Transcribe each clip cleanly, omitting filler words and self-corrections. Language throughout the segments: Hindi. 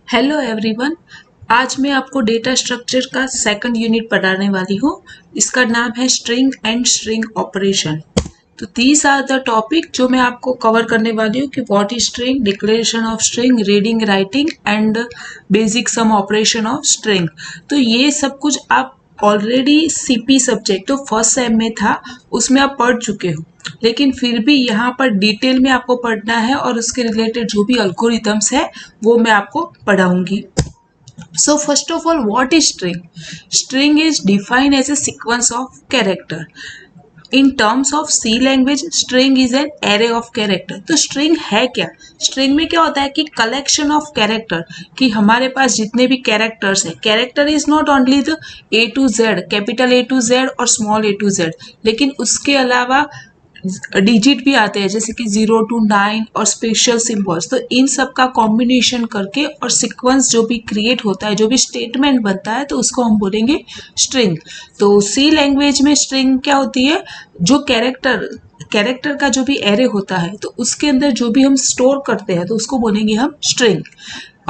Hello everyone. आज मैं आपको डेटा स्ट्रक्चर का सेकंड यूनिट पढ़ाने वाली हूँ। इसका नाम है स्ट्रिंग एंड स्ट्रिंग ऑपरेशन। तो दीज आर द टॉपिक जो मैं आपको कवर करने वाली हूँ कि what is string, declaration of string, reading, writing and basic sum operation of string. तो ये सब कुछ आप ऑलरेडी सीपी सब्जेक्ट जो फर्स्ट सेम में था उसमें आप पढ़ चुके हो, लेकिन फिर भी यहाँ पर डिटेल में आपको पढ़ना है और उसके रिलेटेड जो भी अल्गोरिथम्स है वो मैं आपको पढ़ाऊंगी। So first of all, what is string? String is defined as a sequence of character. In terms of C language, string is an array of character. तो string है क्या? string में क्या होता है कि collection of character, कि हमारे पास जितने भी characters हैं, character is not only the A to Z, capital A to Z और small a to Z, लेकिन उसके अलावा डिजिट भी आते हैं जैसे कि 0 to 9 और स्पेशल सिंबल्स। तो इन सब का कॉम्बिनेशन करके और सीक्वेंस जो भी क्रिएट होता है, जो भी स्टेटमेंट बनता है, तो उसको हम बोलेंगे स्ट्रिंग। तो सी लैंग्वेज में स्ट्रिंग क्या होती है, जो कैरेक्टर का जो भी एरे होता है तो उसके अंदर जो भी हम स्टोर करते हैं तो उसको बोलेंगे हम स्ट्रिंग।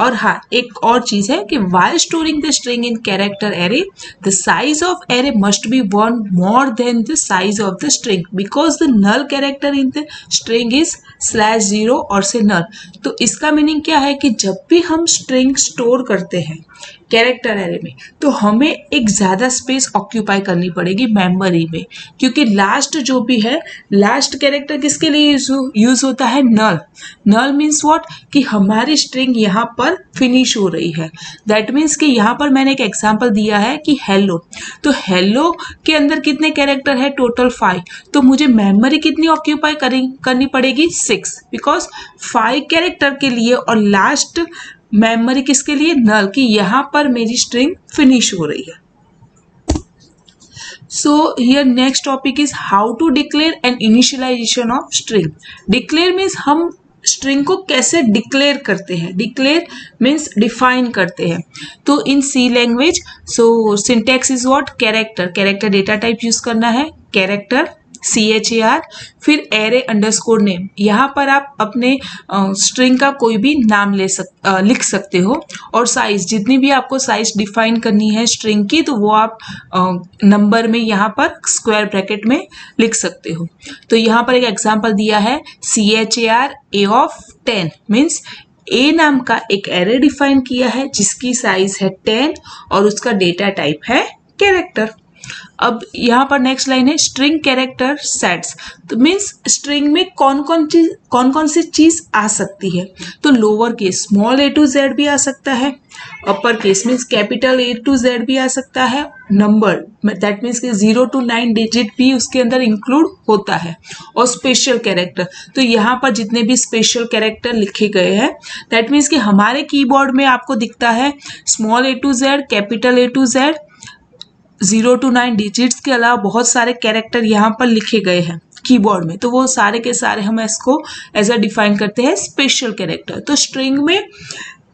और हाँ, एक और चीज है कि while storing the string in character array, the size of array must be one more than the size of the string because the null character in the string is /0 और से null। तो इसका मीनिंग क्या है कि जब भी हम स्ट्रिंग स्टोर करते हैं कैरेक्टर एरे में तो हमें एक ज़्यादा स्पेस ऑक्यूपाई करनी पड़ेगी मेमोरी में, क्योंकि लास्ट जो भी है, लास्ट कैरेक्टर किसके लिए यूज होता है, नल। नल मीन्स व्हाट, कि हमारी स्ट्रिंग यहाँ पर फिनिश हो रही है। दैट मीन्स कि यहाँ पर मैंने एक एग्जांपल दिया है कि हेलो, तो हेलो के अंदर कितने कैरेक्टर है, टोटल 5। तो मुझे मेमोरी कितनी ऑक्यूपाई करनी पड़ेगी, 6, बिकॉज 5 कैरेक्टर के लिए और लास्ट मेमोरी किसके लिए, नल, कि यहां पर मेरी स्ट्रिंग फिनिश हो रही है। So here next topic is how to declare and initialization of string. Declare means हम स्ट्रिंग को कैसे डिक्लेयर करते हैं। डिक्लेयर मीन्स डिफाइन करते हैं। तो in C language, so syntax is what, character data type use करना है, कैरेक्टर CHAR, फिर एरे अंडरस्कोर नेम। यहाँ पर आप अपने स्ट्रिंग का कोई भी नाम लिख सकते हो, और साइज, जितनी भी आपको साइज डिफाइन करनी है स्ट्रिंग की, तो वो आप नंबर में यहाँ पर स्क्वायर ब्रैकेट में लिख सकते हो। तो यहाँ पर एक एग्जांपल दिया है, CHAR A of 10 मीन्स ए नाम का एक एरे डिफाइन किया है जिसकी साइज है 10 और उसका डेटा टाइप है कैरेक्टर। अब यहाँ पर नेक्स्ट लाइन है स्ट्रिंग कैरेक्टर सेट्स। तो मीन्स स्ट्रिंग में कौन कौन सी चीज आ सकती है। तो lower case small A to Z भी आ सकता है, upper case means capital A to Z भी आ सकता है, नंबर दैट मीन्स कि 0 to 9 डिजिट भी उसके अंदर इंक्लूड होता है, और स्पेशल कैरेक्टर। तो यहाँ पर जितने भी स्पेशल कैरेक्टर लिखे गए हैं दैट मीन्स कि हमारे कीबोर्ड में आपको दिखता है small A to Z, capital A to Z, 0 to 9 digits के अलावा बहुत सारे कैरेक्टर यहाँ पर लिखे गए हैं कीबोर्ड में, तो वो सारे के सारे हम इसको एज अ डिफाइन करते हैं स्पेशल कैरेक्टर। तो स्ट्रिंग में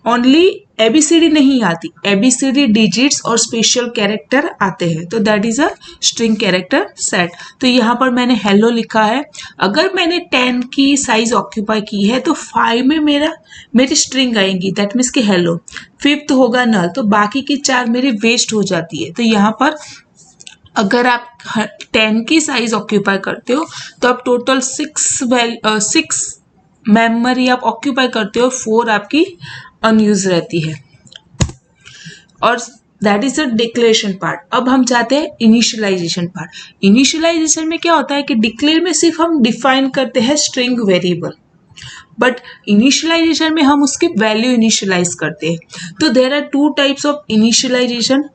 ओनली ABCD नहीं आती, ABCD डिजिट्स और स्पेशल कैरेक्टर आते हैं, तो that is a string character set. तो यहाँ पर मैंने हेलो लिखा है, अगर मैंने 10 की साइज ऑक्यूपाई की है तो 5 में मेरी स्ट्रिंग आएंगी, दैट मीन्स कि हेलो। 5th होगा नल, तो बाकी की 4 मेरी वेस्ट हो जाती है। तो यहाँ पर अगर आप 10 की साइज ऑक्यूपाई करते हो तो आप टोटल 6 मेमोरी आप ऑक्यूपाई करते हो, 4 आपकी अनयूज रहती है। और that is the declaration part. अब हम जाते हैं इनिशियलाइजेशन पार्ट। इनिशियलाइजेशन में क्या होता है कि डिक्लेयर में सिर्फ हम डिफाइन करते हैं स्ट्रिंग वेरिएबल, बट इनिशियलाइजेशन में हम उसकी वैल्यू इनिशियलाइज करते हैं। तो there are 2 types of initialization,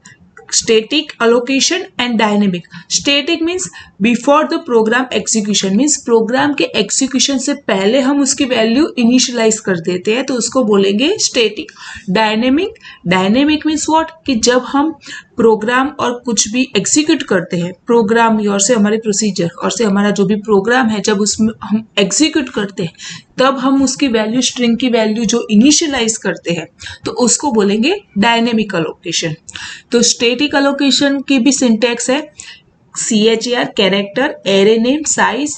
static allocation and dynamic. Static means before the program execution, means program के एग्जीक्यूशन से पहले हम उसकी वैल्यू इनिशियलाइज कर देते हैं, तो उसको बोलेंगे स्टैटिक। डायनेमिक मीन्स व्हाट, कि जब हम प्रोग्राम और कुछ भी एग्जीक्यूट करते हैं, प्रोग्राम और से हमारे प्रोसीजर और से हमारा जो भी प्रोग्राम है, जब उसमें हम एग्जीक्यूट करते हैं तब हम उसकी वैल्यू, स्ट्रिंग की वैल्यू जो इनिशियलाइज करते हैं, तो उसको बोलेंगे डायनेमिक अलोकेशन। तो स्टैटिक अलोकेशन की भी सिंटैक्स है CHAR character, array name, size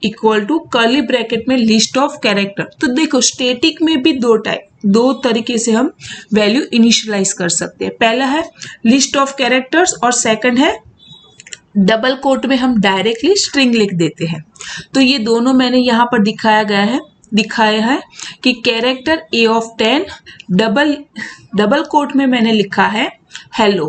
equal to curly bracket में लिस्ट ऑफ कैरेक्टर। तो देखो स्टैटिक में भी 2 टाइप, दो तरीके से हम वैल्यू इनिशियलाइज कर सकते हैं। पहला है लिस्ट ऑफ कैरेक्टर्स और सेकंड है डबल कोट में हम डायरेक्टली स्ट्रिंग लिख देते हैं। तो ये दोनों मैंने यहाँ पर दिखाया है कि character A of 10 double quote में मैंने लिखा है हेलो,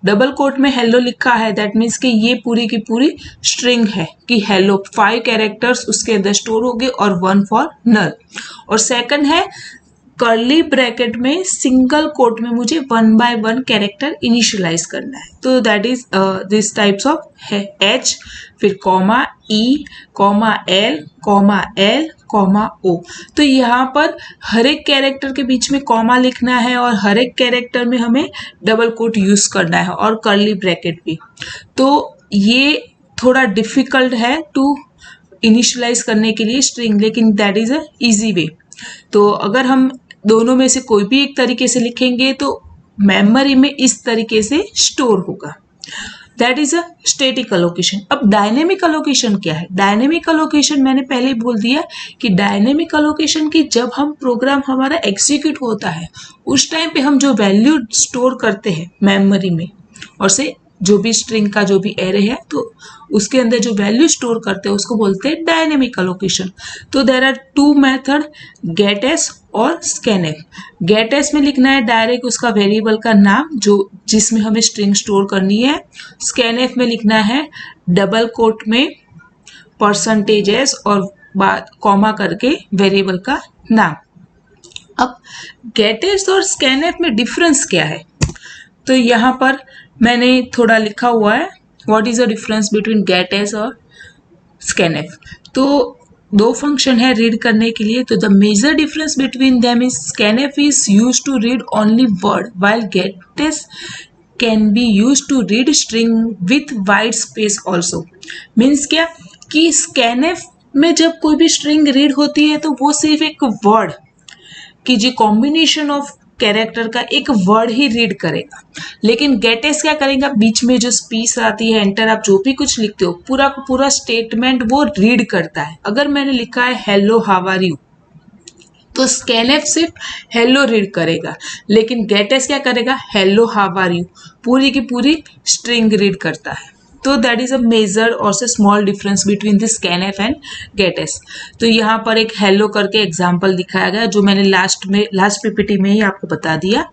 डबल कोट में हेलो लिखा है, दैट मीन्स कि ये पूरी की पूरी स्ट्रिंग है कि हेलो 5 कैरेक्टर्स उसके अंदर स्टोर हो गए और 1 फॉर नल। और सेकंड है कर्ली ब्रैकेट में सिंगल कोट में मुझे 1 बाय 1 कैरेक्टर इनिशियलाइज करना है। तो that is this types of है एच, फिर comma E, comma L, comma L, comma O. तो यहाँ पर हर एक कैरेक्टर के बीच में कॉमा लिखना है और हर एक कैरेक्टर में हमें डबल कोट यूज करना है और कर्ली ब्रैकेट भी। तो ये थोड़ा डिफिकल्ट है टू इनिशियलाइज करने के लिए स्ट्रिंग, लेकिन that is a easy way. तो अगर हम दोनों में से कोई भी एक तरीके से लिखेंगे तो मेमोरी में इस तरीके से स्टोर होगा। That is a static allocation. अब डायनेमिक अलोकेशन क्या है? डायनेमिक अलोकेशन मैंने पहले ही बोल दिया कि डायनेमिक अलोकेशन की जब हम प्रोग्राम हमारा एग्जीक्यूट होता है उस टाइम पे हम जो वैल्यू स्टोर करते हैं मेमोरी में और से जो भी स्ट्रिंग का जो भी एरे है तो उसके अंदर जो वैल्यू स्टोर करते हैं उसको बोलते हैं डायनेमिक अलोकेशन। तो there are two method, gets और स्कैनएफ। गेट एस में लिखना है डायरेक्ट उसका वेरिएबल का नाम जो जिसमें हमें स्ट्रिंग स्टोर करनी है। स्कैनएफ में लिखना है डबल कोट में परसेंटेज एस और बाद कॉमा करके वेरिएबल का नाम। अब गेट एस और स्कैनएफ में डिफरेंस क्या है? तो यहाँ पर मैंने थोड़ा लिखा हुआ है what is the difference between gets और स्कैनएफ। तो दो फंक्शन है रीड करने के लिए। तो the major difference between them is scanf is used to read only word while gets can be used to read string with wide space also. Means क्या कि स्कैनएफ में जब कोई भी स्ट्रिंग रीड होती है तो वो सिर्फ एक वर्ड की जो कॉम्बिनेशन ऑफ कैरेक्टर का एक वर्ड ही रीड करेगा, लेकिन गेट एस क्या करेगा बीच में जो स्पेस आती है एंटर आप जो भी कुछ लिखते हो पूरा का पूरा स्टेटमेंट वो रीड करता है। अगर मैंने लिखा है हेलो हाउ आर यू तो स्कैनएफ सिर्फ हेलो रीड करेगा, लेकिन गेट एस क्या करेगा हेलो हाउ आर यू पूरी की पूरी स्ट्रिंग रीड करता है। तो दैट इज अ मेजर और से small difference between this scanf and gets. तो यहाँ पर एक हेलो करके एग्जांपल दिखाया गया जो मैंने लास्ट पीपीटी में ही आपको बता दिया।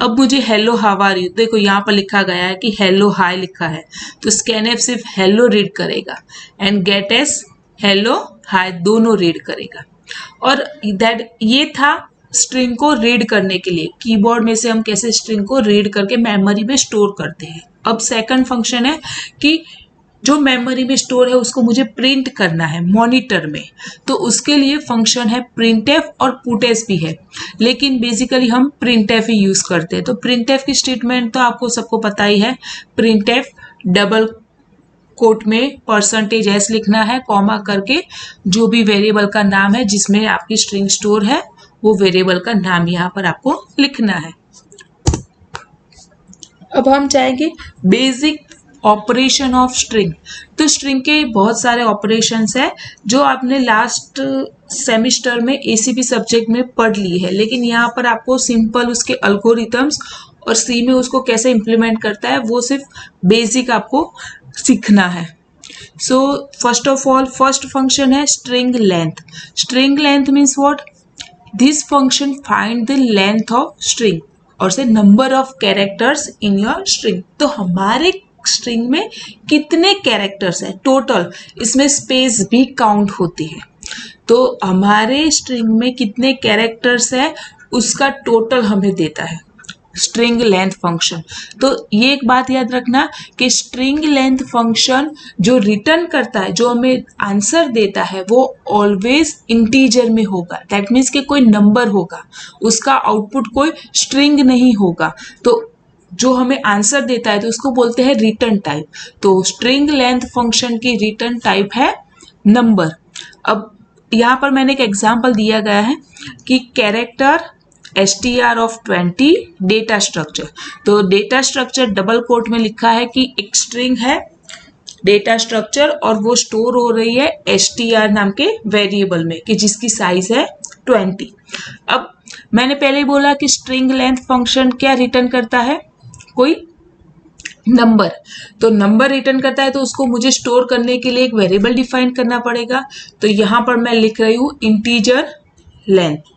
अब मुझे हेलो हाउ आर यू, देखो यहाँ पर लिखा गया है कि हेलो हाय लिखा है, तो स्कैनएफ सिर्फ हेलो रीड करेगा and gets hello hi दोनों रीड करेगा। और दैट ये था स्ट्रिंग को रीड करने के लिए, कीबोर्ड में से हम कैसे स्ट्रिंग को रीड करके मेमोरी में स्टोर करते हैं। अब सेकंड फंक्शन है कि जो मेमोरी में स्टोर है उसको मुझे प्रिंट करना है मॉनिटर में, तो उसके लिए फंक्शन है प्रिंटएफ और पुटएफ भी है, लेकिन बेसिकली हम प्रिंटएफ ही यूज करते हैं। तो प्रिंटएफ की स्टेटमेंट तो आपको सबको पता ही है, प्रिंटएफ डबल कोट में परसेंटेज एस लिखना है कॉमा करके जो भी वेरिएबल का नाम है जिसमें आपकी स्ट्रिंग स्टोर है वो वेरिएबल का नाम यहाँ पर आपको लिखना है। अब हम जाएंगे बेसिक ऑपरेशन ऑफ स्ट्रिंग। तो स्ट्रिंग के बहुत सारे ऑपरेशंस है जो आपने लास्ट सेमेस्टर में एसीबी सब्जेक्ट में पढ़ ली है, लेकिन यहाँ पर आपको सिंपल उसके एल्गोरिथम्स और सी में उसको कैसे इम्प्लीमेंट करता है वो सिर्फ बेसिक आपको सीखना है। So first of all first function है string length. String length means what? This function find the length of string or say number of characters in your string. तो हमारे स्ट्रिंग में कितने कैरेक्टर्स है टोटल, इसमें स्पेस भी काउंट होती है। तो हमारे स्ट्रिंग में कितने कैरेक्टर्स है उसका टोटल हमें देता है स्ट्रिंग लेंथ फंक्शन। तो ये एक बात याद रखना कि स्ट्रिंग लेंथ फंक्शन जो रिटर्न करता है, जो हमें आंसर देता है वो ऑलवेज इंटीजर में होगा। दैट मीन्स कि कोई नंबर होगा, उसका आउटपुट कोई स्ट्रिंग नहीं होगा। तो जो हमें आंसर देता है तो उसको बोलते हैं रिटर्न टाइप। तो स्ट्रिंग लेंथ फंक्शन की रिटर्न टाइप है नंबर। अब यहाँ पर मैंने एक एग्जाम्पल दिया गया है कि character str of 20 data structure. तो डेटा स्ट्रक्चर डबल कोट में लिखा है कि एक स्ट्रिंग है डेटा स्ट्रक्चर और वो स्टोर हो रही है str नाम के वेरिएबल में कि जिसकी साइज है 20। अब मैंने पहले ही बोला कि स्ट्रिंग लेंथ फंक्शन क्या रिटर्न करता है, कोई नंबर। तो नंबर रिटर्न करता है तो उसको मुझे स्टोर करने के लिए एक वेरिएबल डिफाइन करना पड़ेगा। तो यहाँ पर मैं लिख रही हूँ इंटीजर लेंथ।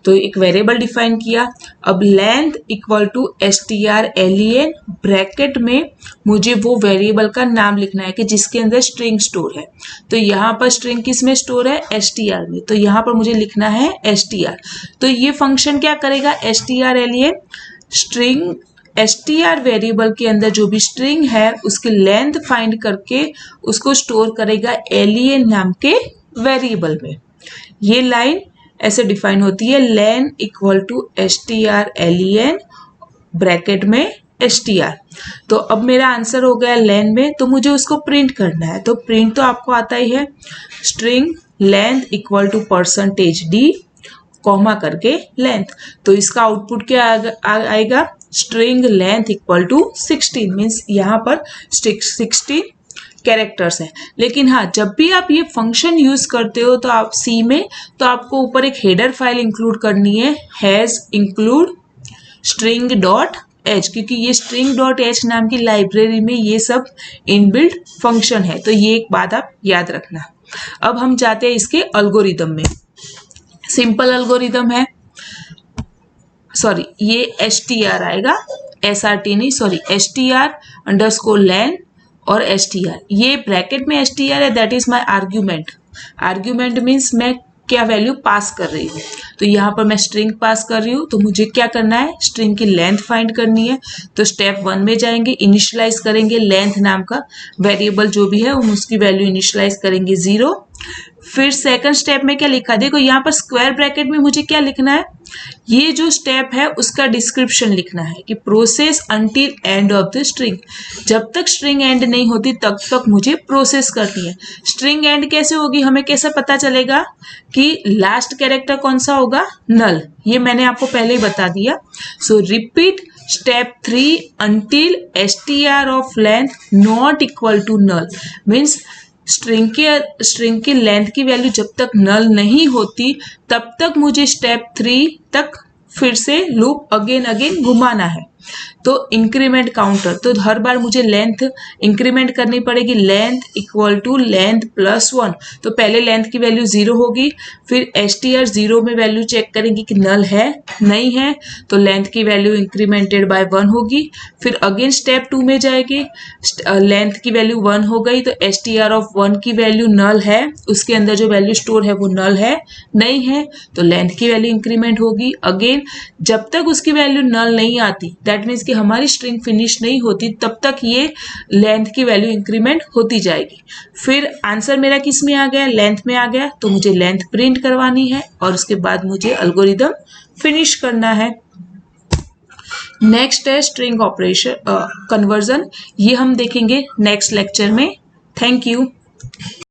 तो एक वेरिएबल डिफाइन किया। अब length equal to strlen, bracket में मुझे वो वेरिएबल का नाम लिखना है कि जिसके अंदर स्ट्रिंग स्टोर है। तो यहाँ पर स्ट्रिंग किस में स्टोर है, str में। तो यहाँ पर मुझे लिखना है str। तो ये फंक्शन क्या करेगा, strlen स्ट्रिंग str वेरिएबल के अंदर जो भी स्ट्रिंग है उसकी लेंथ फाइंड करके उसको स्टोर करेगा len नाम के वेरिएबल में। ये लाइन ऐसे डिफाइन होती है, len equal to strlen bracket में str। तो अब मेरा आंसर हो गया len में, तो मुझे उसको प्रिंट करना है। तो प्रिंट तो आपको आता ही है, string length equal to %d comma करके लेंथ। तो इसका आउटपुट क्या आएगा, string length equal to 16, means यहाँ पर 16 कैरेक्टर्स है। लेकिन हाँ, जब भी आप ये फंक्शन यूज करते हो तो आप सी में, तो आपको ऊपर एक हेडर फाइल इंक्लूड करनी है, has include string dot H, क्योंकि ये स्ट्रिंग डॉट एच नाम की लाइब्रेरी में ये सब इनबिल्ट फंक्शन है। तो ये एक बात आप याद रखना। अब हम जाते हैं इसके एल्गोरिदम में। सिंपल एल्गोरिदम है, सॉरी ये str आएगा, srt नहीं, सॉरी str अंडरस्कोर len और str, ये ब्रैकेट में str है, that is my argument. Argument means मैं क्या वैल्यू पास कर रही हूँ। तो यहाँ पर मैं स्ट्रिंग पास कर रही हूँ, तो मुझे क्या करना है, स्ट्रिंग की लेंथ फाइंड करनी है। तो स्टेप 1 में जाएंगे, इनिशियलाइज करेंगे लेंथ नाम का वेरिएबल जो भी है, हम उसकी वैल्यू इनिशियलाइज करेंगे 0। फिर सेकंड स्टेप में क्या लिखा, देखो यहाँ पर स्क्वायर ब्रैकेट में मुझे क्या लिखना है, ये जो स्टेप है उसका डिस्क्रिप्शन लिखना है कि process until end of the string. जब तक स्ट्रिंग एंड नहीं होती तब तक मुझे प्रोसेस करनी है। स्ट्रिंग एंड कैसे होगी, हमें कैसे पता चलेगा कि लास्ट कैरेक्टर कौन सा होगा, नल। ये मैंने आपको पहले ही बता दिया। So repeat step 3 until str of length not equal to null, means string की लेंथ की वैल्यू जब तक नल नहीं होती तब तक मुझे स्टेप 3 तक फिर से लूप अगेन घुमाना है। तो इंक्रीमेंट काउंटर, तो हर बार मुझे लेंथ इंक्रीमेंट करनी पड़ेगी, length equal to length plus 1। तो पहले लेंथ की वैल्यू 0 होगी, फिर str 0 में वैल्यू चेक करेंगे कि नल है नहीं है, तो लेंथ की वैल्यू इंक्रीमेंटेड बाय 1 होगी। फिर अगेन स्टेप 2 में जाएगी, लेंथ की वैल्यू 1 हो गई, तो str ऑफ 1 की वैल्यू नल है, उसके अंदर जो वैल्यू स्टोर है वो नल है नहीं है, तो लेंथ की वैल्यू इंक्रीमेंट होगी। अगेन जब तक उसकी वैल्यू नल नहीं आती, दैट मीन्स कि हमारी स्ट्रिंग फिनिश नहीं होती, तब तक ये लेंथ की वैल्यू इंक्रीमेंट होती जाएगी। फिर आंसर मेरा किस में आ गया, लेंथ में आ गया, तो मुझे लेंथ प्रिंट करवानी है और उसके बाद मुझे एल्गोरिदम फिनिश करना है। नेक्स्ट है स्ट्रिंग ऑपरेशन कन्वर्जन, ये हम देखेंगे नेक्स्ट लेक्चर में। Thank you.